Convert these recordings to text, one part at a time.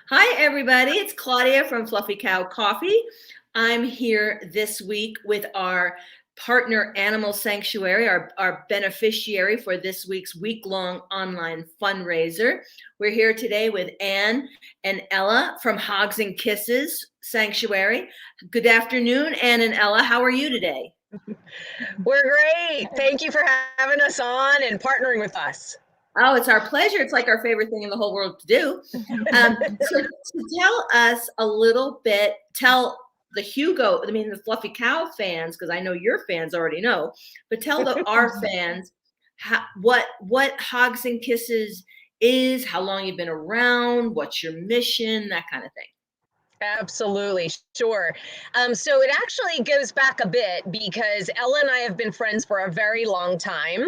Hi, everybody. It's Claudia from Fluffy Cow Coffee. I'm here this week with our partner animal sanctuary, our beneficiary for this week's week-long online fundraiser. We're here today with Anne and Ella from Hogs and Kisses Sanctuary. Good afternoon, Anne and Ella. How are you today? We're great. Thank you for having us on and partnering with us. Oh, it's our pleasure. It's like our favorite thing in the whole world to do. So to tell us a little bit, tell the Fluffy Cow fans, because I know your fans already know, but tell our fans what Hogs and Kisses is, how long you've been around, what's your mission, that kind of thing. Absolutely, sure. So it actually goes back a bit because Ella and I have been friends for a very long time.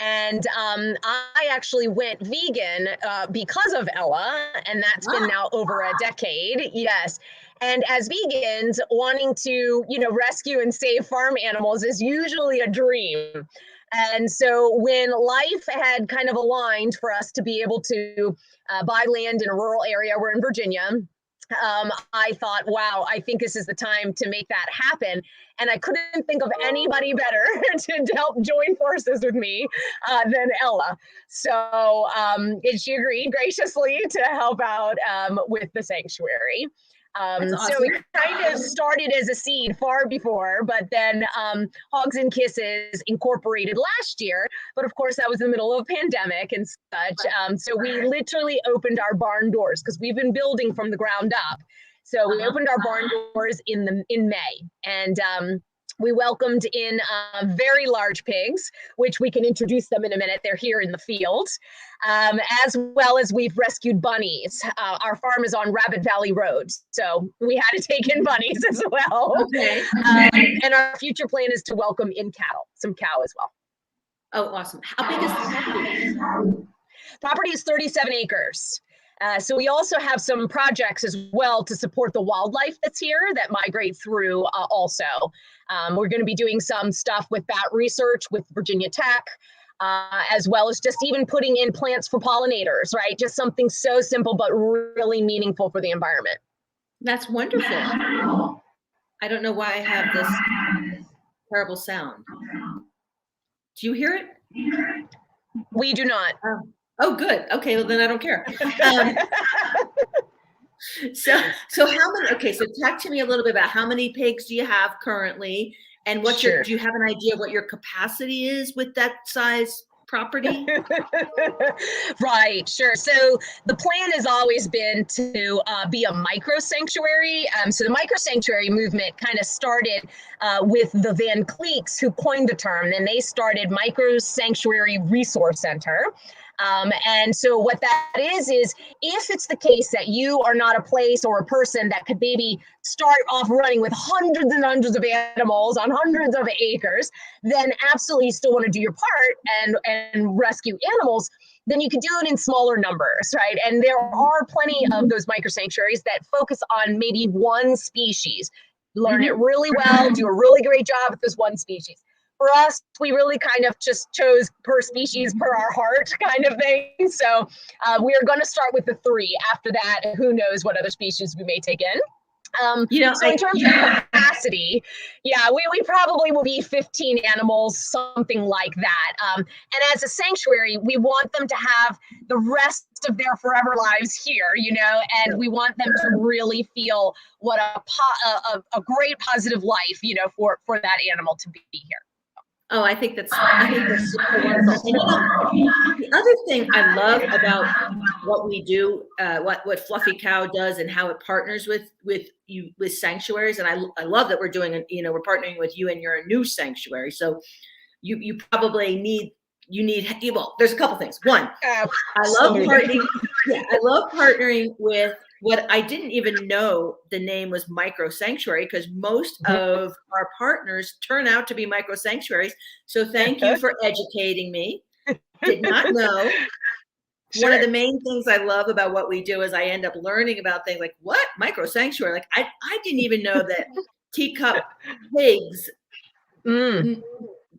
And I actually went vegan because of Ella, and that's been now over a decade. Yes. And as vegans, wanting to, rescue and save farm animals is usually a dream. And so when life had kind of aligned for us to be able to buy land in a rural area, we're in Virginia. I thought, wow, I think this is the time to make that happen. And I couldn't think of anybody better to help join forces with me than Ella. So she agreed graciously to help out with the sanctuary. Awesome. So it kind of started as a seed far before, but then Hogs and Kisses incorporated last year. But of course, that was in the middle of a pandemic and such. So we literally opened our barn doors because we've been building from the ground up. So we opened our barn doors in May, and we welcomed in very large pigs, which we can introduce them in a minute. They're here in the field, as well as we've rescued bunnies. Our farm is on Rabbit Valley Road, so we had to take in bunnies as well. Okay. And our future plan is to welcome in cattle, some cow as well. Oh, awesome. How big is the property? Property is 37 acres. So we also have some projects as well to support the wildlife that's here that migrate through also. We're going to be doing some stuff with bat research with Virginia Tech, as well as just even putting in plants for pollinators, right? Just something so simple, but really meaningful for the environment. That's wonderful. I don't know why I have this terrible sound. Do you hear it? We do not. Oh, good. Okay, well then I don't care. So how many? Okay, so talk to me a little bit about how many pigs do you have currently, and what's Sure. do you have an idea of what your capacity is with that size property? Right, sure. So the plan has always been to be a micro sanctuary. So the micro sanctuary movement kind of started with the Van Cleeks, who coined the term, and they started Micro Sanctuary Resource Center. And so what that is if it's the case that you are not a place or a person that could maybe start off running with hundreds and hundreds of animals on hundreds of acres, then absolutely you still want to do your part and rescue animals, then you can do it in smaller numbers, right? And there are plenty of those micro sanctuaries that focus on maybe one species, learn it really well, do a really great job with this one species. For us, we really kind of just chose per species, per our heart kind of thing. So we are going to start with the 3. After that, who knows what other species we may take in. So in terms of capacity, yeah, we probably will be 15 animals, something like that. And as a sanctuary, we want them to have the rest of their forever lives here, and we want them to really feel what a great positive life, for that animal to be here. Oh, I think that's super wonderful. And the other thing I love about what we do, what Fluffy Cow does, and how it partners with sanctuaries, and I love that we're doing we're partnering with you and your new sanctuary. So you probably need well, there's a couple things. One, I love partnering with what I didn't even know the name was Micro Sanctuary, because most of our partners turn out to be micro sanctuaries. So thank you for educating me. Did not know. Sure. One of the main things I love about what we do is I end up learning about things like, what? Micro sanctuary? Like I didn't even know that teacup pigs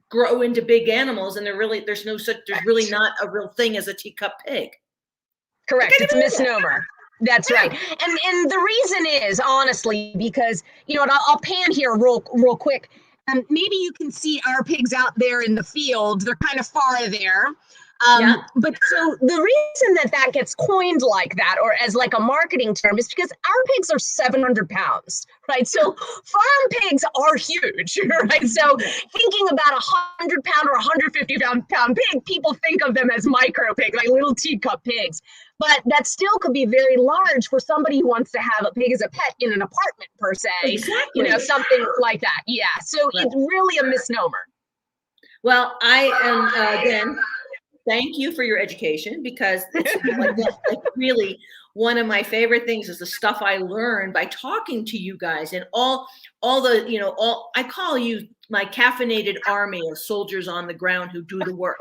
grow into big animals, and there's really not a real thing as a teacup pig. Correct. It's a misnomer. That's right. And the reason is honestly because you know what, I'll pan here real quick. Maybe you can see our pigs out there in the field. They're kind of far there. Yeah. But so the reason that gets coined like that, or as like a marketing term, is because our pigs are 700 pounds, right? So farm pigs are huge, right? So thinking about a 100-pound or 150-pound pig, people think of them as micro pigs, like little teacup pigs. But that still could be very large for somebody who wants to have a pig as a pet in an apartment per se, Exactly. you know, something like that. Yeah. So it's really a misnomer. Well, I am, again, thank you for your education, because it's like really one of my favorite things is the stuff I learned by talking to you guys, and all the, you know, I call you my caffeinated army of soldiers on the ground who do the work,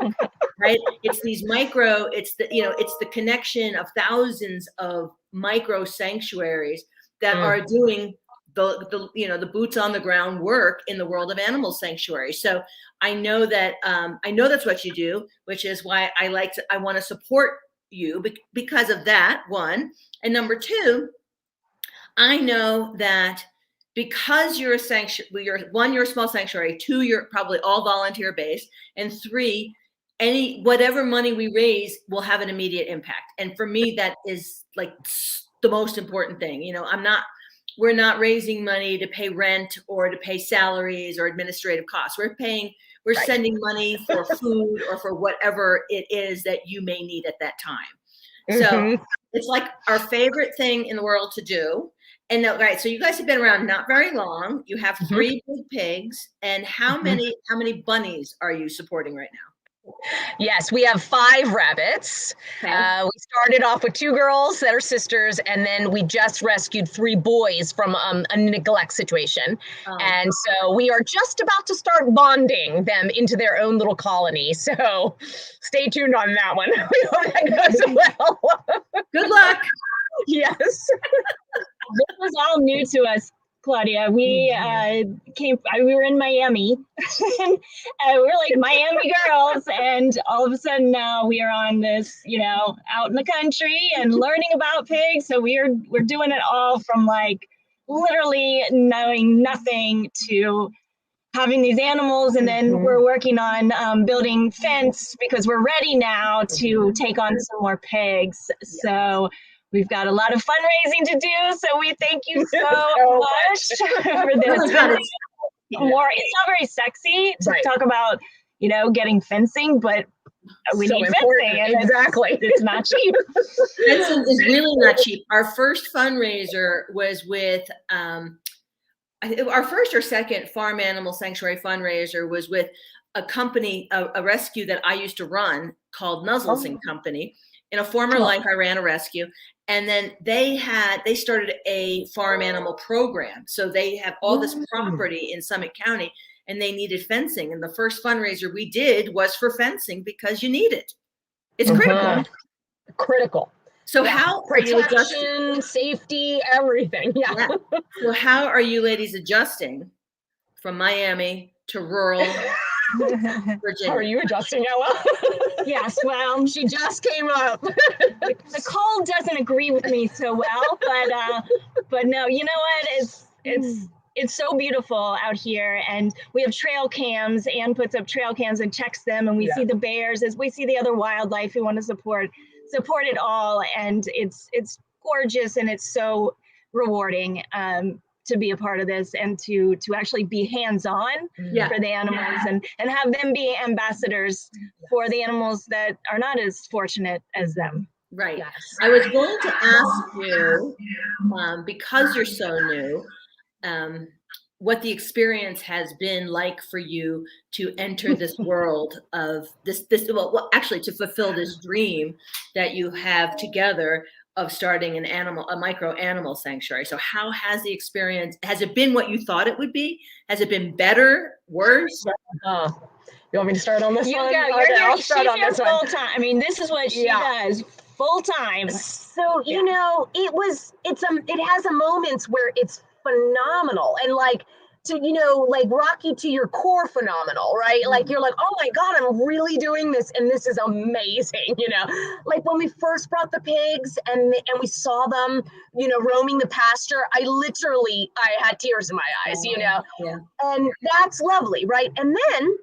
right? It's these micro, it's the, you know, it's the connection of thousands of micro sanctuaries that are doing the you know, the boots on the ground work in the world of animal sanctuary. So I know that that's what you do, which is why I want to support you because of that, one. And number two, I know that because you're a sanctuary, you're a small sanctuary, two, you're probably all volunteer based, and three, whatever money we raise will have an immediate impact. And for me, that is like the most important thing. You know, we're not raising money to pay rent or to pay salaries or administrative costs. We're sending money for food or for whatever it is that you may need at that time. So it's like our favorite thing in the world to do. And no, right, so you guys have been around not very long. You have 3 big pigs. And how many bunnies are you supporting right now? Yes, we have 5 rabbits. Okay. We started off with 2 girls that are sisters, and then we just rescued 3 boys from a neglect situation. And so we are just about to start bonding them into their own little colony. So stay tuned on that one. We hope that goes well. Good luck. Yes. This was all new to us, Claudia. We we were in Miami and we were like Miami girls, and all of a sudden now we are on this, you know, out in the country and learning about pigs. So we're doing it all from like literally knowing nothing to having these animals, and then we're working on building fence because we're ready now to take on some more pigs. So we've got a lot of fundraising to do, so we thank you so much for this. It's not very sexy to talk about, you know, getting fencing, but we need fencing, and exactly. It's not cheap. Fencing is really not cheap. Our first fundraiser was with our first or second farm animal sanctuary fundraiser was with a company, a rescue that I used to run called Nuzzles and Company. In a former life, I ran a rescue, and then they started a farm animal program. So they have all this property in Summit County, and they needed fencing. And the first fundraiser we did was for fencing because you need it. It's critical. Critical. So how are you adjusting? Protection, safety, everything. Yeah. So how are you ladies adjusting from Miami to rural Virginia? How are you adjusting, Ella? Yes, well, she just came up. The cold doesn't agree with me so well, but no, you know what? It's so beautiful out here, and we have trail cams. Anne puts up trail cams and checks them, and we see the bears as we see the other wildlife. We want to support it all, and it's gorgeous, and it's so rewarding to be a part of this and to actually be hands-on for the animals and have them be ambassadors for the animals that are not as fortunate as them. Right. Yes. I was going to ask you, because you're so new, what the experience has been like for you to enter this world of this well, actually to fulfill this dream that you have together of starting a micro animal sanctuary. So how has the experience, has it been what you thought it would be? Has it been better, worse? You want me to start on this one? She's here full time. I mean, this is what she does full time. So, you know, it has a moments where it's phenomenal. And like to, you know, like rock you to your core phenomenal, right? Like you're like, oh my God, I'm really doing this and this is amazing, you know? Like when we first brought the pigs and we saw them, you know, roaming the pasture, I had tears in my eyes, you know? Yeah. And that's lovely, right? And then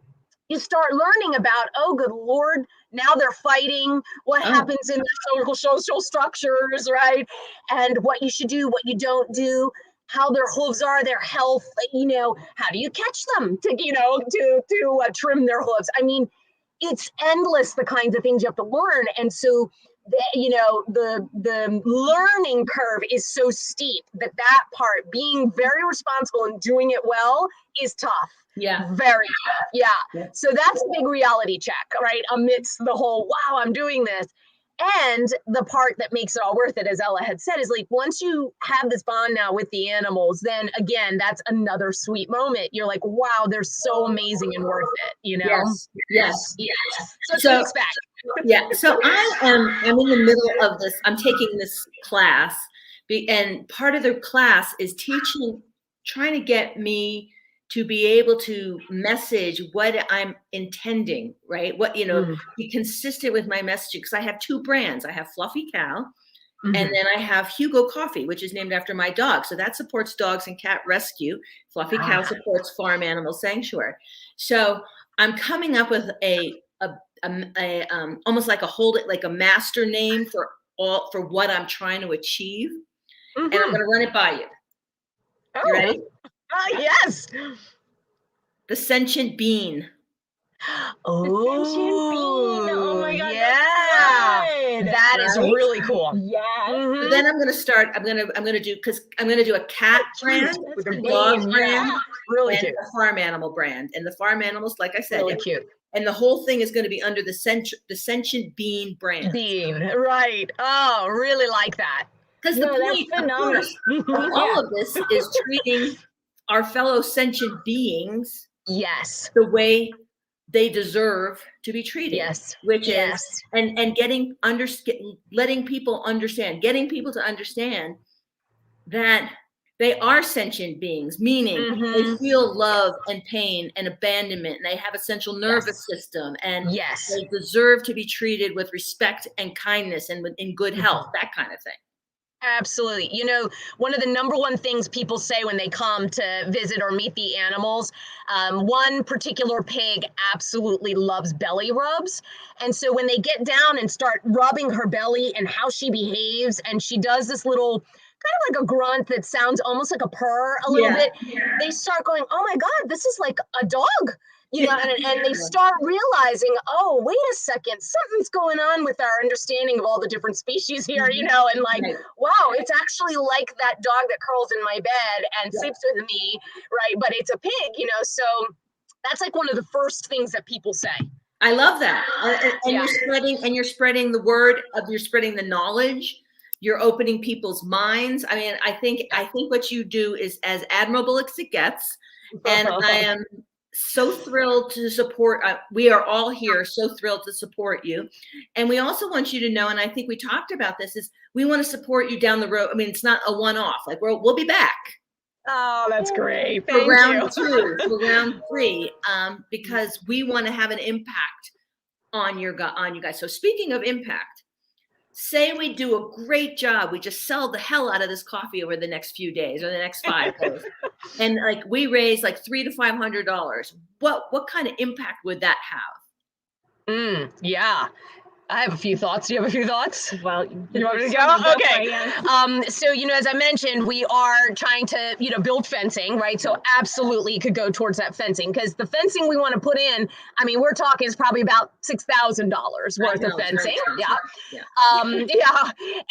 you start learning about, oh, good Lord, now they're fighting, what happens in the social structures, right? And what you should do, what you don't do, how their hooves are, their health, you know, how do you catch them to, you know, to trim their hooves? I mean, it's endless, the kinds of things you have to learn. And so, you know, the learning curve is so steep that part, being very responsible and doing it well, is tough. Yeah. Very tough. Yeah. So that's a big reality check, right? Amidst the whole, wow, I'm doing this. And the part that makes it all worth it, as Ella had said, is like once you have this bond now with the animals, then again, that's another sweet moment. You're like, wow, they're so amazing and worth it, you know? Yes. So what to expect. Yeah. So I'm in the middle of this. I'm taking this class, and part of the class is trying to get me to be able to message what I'm intending, right? What, you know, be consistent with my messaging. Because I have two brands. I have Fluffy Cow, and then I have Hugo Coffee, which is named after my dog. So that supports dogs and cat rescue. Fluffy Cow supports farm animal sanctuary. So I'm coming up with almost like a master name for what I'm trying to achieve, and I'm going to run it by you. You ready? Yes. The Sentient Bean. Oh my God, yeah, that is really cool. Yeah. So then I'm going to start. I'm going to do a cat brand, a dog brand, really and cute, a farm animal brand. And the farm animals, like I said, really cute. And the whole thing is going to be under the Sentient Bean brand. Bean, right? Oh, really like that. Because the point, of course, of all of this is treating our fellow sentient beings, the way they deserve to be treated, which is and letting people to understand that they are sentient beings, meaning they feel love and pain and abandonment, and they have a central nervous system, and they deserve to be treated with respect and kindness and in good health, that kind of thing. Absolutely. You know, one of the number one things people say when they come to visit or meet the animals, one particular pig absolutely loves belly rubs. And so when they get down and start rubbing her belly and how she behaves, and she does this little kind of like a grunt that sounds almost like a purr a little bit, they start going, oh my God, this is like a dog. You know, and they start realizing, oh, wait a second, something's going on with our understanding of all the different species here, you know, and like, wow, it's actually like that dog that curls in my bed and sleeps with me, right? But it's a pig, you know, so that's like one of the first things that people say. I love that. And you're spreading the word, you're spreading the knowledge, you're opening people's minds. I mean, I think what you do is as admirable as it gets. And I am so thrilled to support. We are all here so thrilled to support you. And we also want you to know, and I think we talked about this, is we want to support you down the road. I mean, it's not a one-off. Like we'll be back. Oh, that's great. For round 2, for round 3, because we want to have an impact on you guys. So speaking of impact, say we do a great job. We just sell the hell out of this coffee over the next few days or the next 5 days. And like we raise like $300 to $500. What kind of impact would that have? Yeah. I have a few thoughts. Do you have a few thoughts? Well, you want me to go? Okay. So, you know, as I mentioned, we are trying to, you know, build fencing, right? So absolutely could go towards that fencing, because the fencing we want to put in, I mean, we're talking is probably about $6,000 worth of fencing.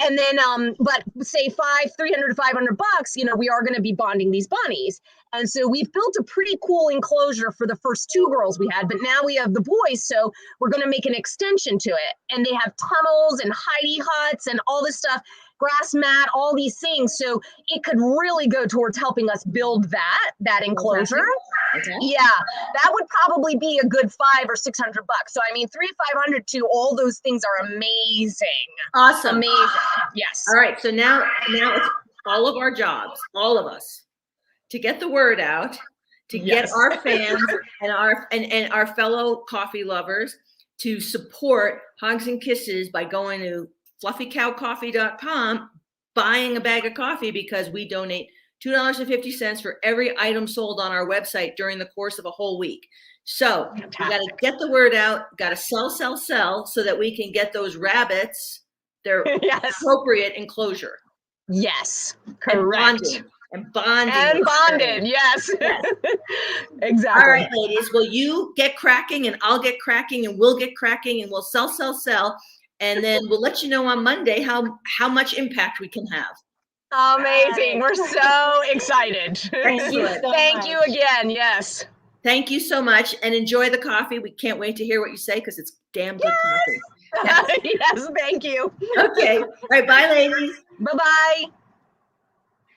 And then, but say $300 to $500, you know, we are going to be bonding these bunnies. And so we've built a pretty cool enclosure for the first 2 girls we had, but now we have the boys. So we're going to make an extension to it. And they have tunnels and hidey huts and all this stuff, grass mat, all these things. So it could really go towards helping us build that enclosure. Yeah, that would probably be a good $500 or $600. So I mean, $300 to $500 to all those things are amazing. Awesome. Amazing. Yes. All right. So now it's all of our jobs, all of us, to get the word out to get our fans and our fellow coffee lovers to support Hogs and Kisses by going to fluffycowcoffee.com, buying a bag of coffee, because we donate $2.50 for every item sold on our website during the course of a whole week. So you got to get the word out, got to sell so that we can get those rabbits their appropriate enclosure. Yes, correct. And bonded. Yes. Exactly. All right, ladies. Well, you get cracking and I'll get cracking and we'll get cracking and we'll sell. And then we'll let you know on Monday how much impact we can have. Amazing. We're so excited. Thank you again. Yes. Thank you so much and enjoy the coffee. We can't wait to hear what you say because it's damn good coffee. Yes, thank you. Okay. All right. Bye, ladies. Bye-bye.